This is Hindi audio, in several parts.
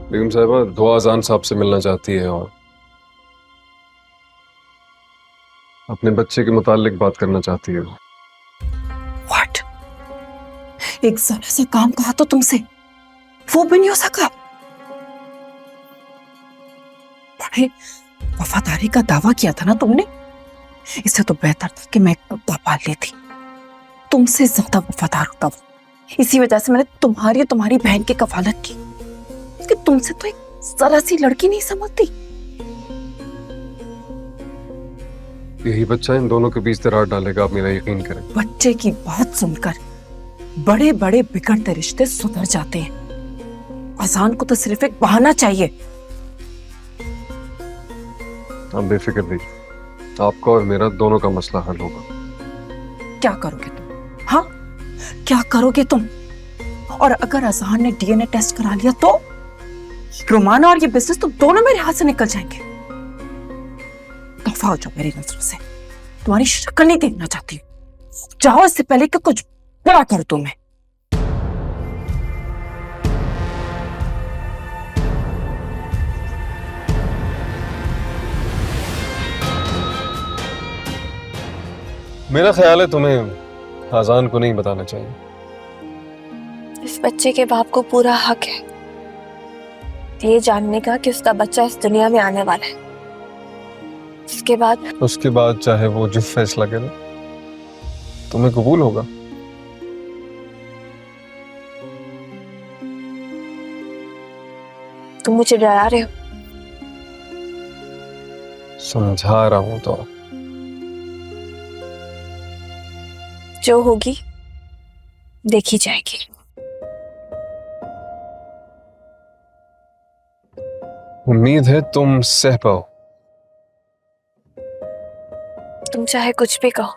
बेगम साहिबा दुआ अजान साहब से मिलना चाहती है और अपने बच्चे के मुतालिक बात करना चाहती है। What? एक जरा सा काम कहा तो तुमसे, वो भी नहीं हो सका। बड़े वफादारी का दावा किया था ना तुमने, इससे तो बेहतर था कि मैं एक कुत्ता पाल लेती। तुमसे ज्यादा वफादार होता वो। इसी वजह से मैंने तुम्हारी और तुम्हारी बहन की कफालत की कि तुमसे तो एक जरा सी लड़की नहीं समझती। यही बच्चा इन दोनों के बीच दरार डालेगा, आप मेरा यकीन करें। बच्चे की बात सुनकर बड़े बड़े बिगड़ते रिश्ते सुधर जाते हैं। अजान को तो सिर्फ एक बहाना चाहिए। आप बेफिक्र रहिए, आपका और मेरा दोनों का मसला हल होगा। क्या करोगे तुम? हाँ, क्या करोगे तुम? और अगर अजहान ने डीएनए टेस्ट करा लिया तो रोमाना और ये बिजनेस तो दोनों मेरे हाथ से निकल जाएंगे। दफा हो जाओ मेरी नजरों से, तुम्हारी शक्ल नहीं देखना चाहती। जाओ इससे पहले कि कुछ बड़ा कर दूं मैं। मेरा ख्याल है तुम्हें आजान को नहीं बताना चाहिए। इस बच्चे के बाप को पूरा हक है ये जानने का कि उसका बच्चा इस दुनिया में आने वाला है। उसके बाद चाहे वो जो फैसला करे तुम्हें कबूल होगा। तुम मुझे डरा रहे हो। समझा रहा हूं तो जो होगी देखी जाएगी। उम्मीद है तुम सह पाओ। तुम चाहे कुछ भी कहो,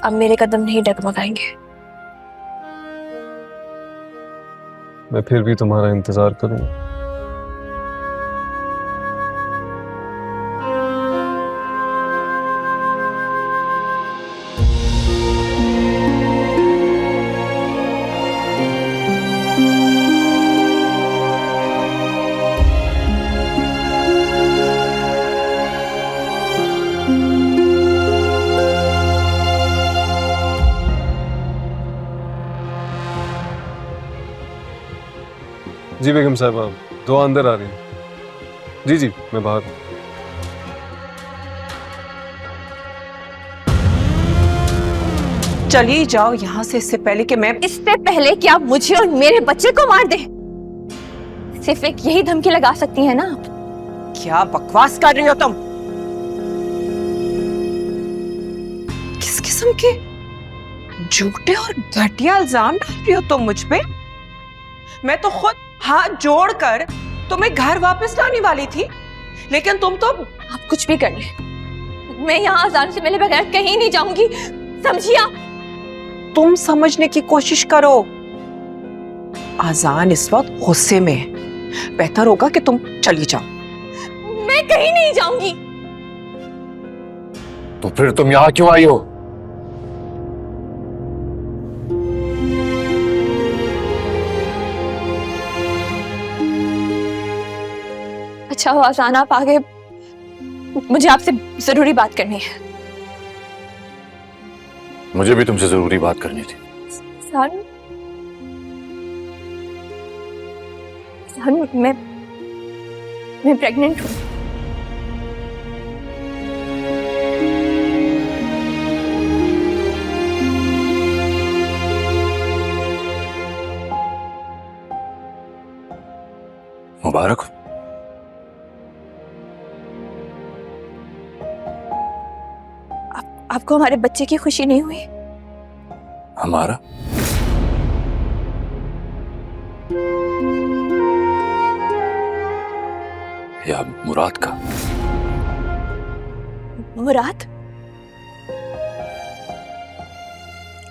अब मेरे कदम नहीं डगमगाएंगे। मैं फिर भी तुम्हारा इंतजार करूंगा। जी बेगम साहबा, दुआ अंदर आ रही है। जी जी मैं बाहर हूं। चलिए जाओ यहाँ से, इससे पहले कि मैं इससे पहले कि आप मुझे और मेरे बच्चे को मार दें। सिर्फ एक यही धमकी लगा सकती है ना आप। क्या बकवास कर रही हो तुम? किस किस्म के झूठे और घटिया इल्जाम डाल रही हो तुम मुझ पे? मैं तो खुद हाथ जोड़कर तुम्हें घर वापस लाने वाली थी, लेकिन तुम तो आप कुछ भी कर ले, मैं यहाँ अजान से मिले बगैर कहीं नहीं जाऊंगी, समझिए आप? तुम समझने की कोशिश करो। अजान इस वक्त गुस्से में है, बेहतर होगा कि तुम चली जाओ। मैं कहीं नहीं जाऊंगी। तो फिर तुम यहाँ क्यों आई हो? अच्छा हुआ अजान आप आ गए, मुझे आपसे जरूरी बात करनी है। मुझे भी तुमसे जरूरी बात करनी थी। सान, मैं प्रेग्नेंट हूँ। मुबारक हो। आपको हमारे बच्चे की खुशी नहीं हुई? हमारा? या मुराद का? मुराद?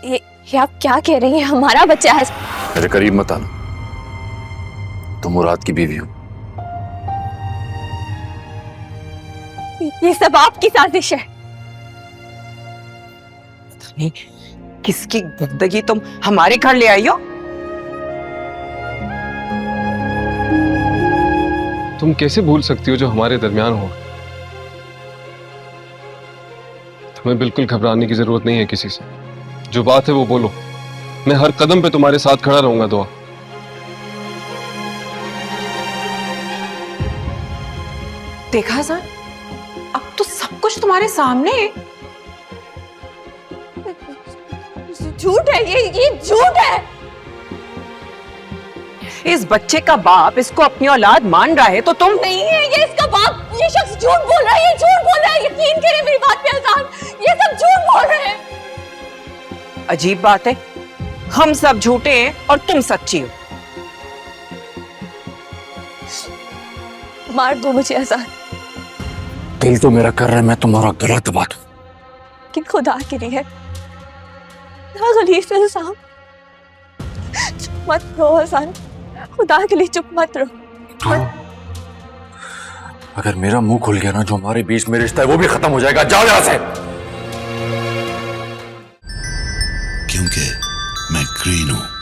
ये आप क्या कह रही हैं? हमारा बच्चा है। मेरे करीब मत आना, तुम मुराद की बीवी हो। ये सब आपकी साजिश है। किसकी जिंदगी तुम हमारे घर ले आई हो? तुम कैसे भूल सकती हो जो हमारे दरमियान हो? तुम्हें बिल्कुल घबराने की जरूरत नहीं है किसी से। जो बात है वो बोलो, मैं हर कदम पे तुम्हारे साथ खड़ा रहूंगा दुआ। देखा हसन, अब तो सब कुछ तुम्हारे सामने है। झूठ है ये झूठ है। इस बच्चे का बाप इसको अपनी औलाद मान रहा है तो तुम नहीं है ये इसका बाप। ये शख्स झूठ बोल रहा है, ये झूठ बोल रहा है। यकीन करें मेरी बात पे अजान, ये सब झूठ बोल रहे हैं। अजीब बात है, हम सब झूठे हैं और तुम सच्ची हो। मार दो मुझे अजान, दिल तो मेरा कर रहा है मैं तुम्हारा गला दबा दूं। कि खुदा के लिए ना खलीफा साहब, चुप मत रहो अजान, खुदा के लिए चुप मत रहो। अगर मेरा मुंह खुल गया ना, जो हमारे बीच में रिश्ता है वो भी खत्म हो जाएगा। जाओ यहां से। क्योंकि मैं ग्रीन हूं।